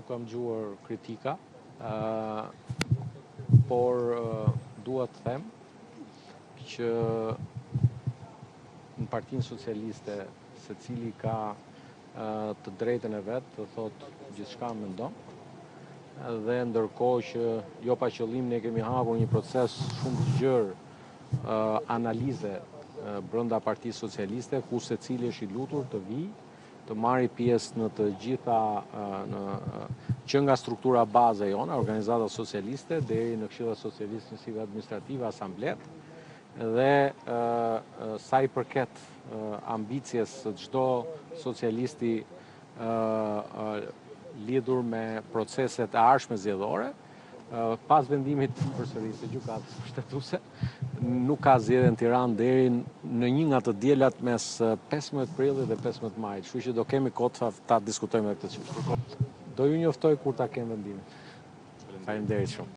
nuk kam dëgjuar kritika, por dua të them që në Partinë Socialiste secili ka të drejtën e vet të thotë gjithçka mendon. Dhe ndërkohë që jo pa qëllim ne kemi hapur një proces shumë të gjerë analize brenda Partisë Socialiste, ku secili është i lutur të vijë, të marrë pjesë në të gjitha që nga struktura baze jona, organizata socialiste, deri në Këshillat Socialiste Njësive Administrative, asamblet, dhe sa i përket ambicjes së çdo socialisti lidhur me proceset e ardhshme zgjedhore, pas vendimit përsëris të gjykatës mbështetuese, nuk ka zgjedhje në Tiranë deri në një nga të diellat mes 15 prillit dhe 15 majit. Kështu që do kemi kohë ta diskutojmë këtë çështje. Do ju njoftoj kur ta kem vendimin. Faleminderit shumë.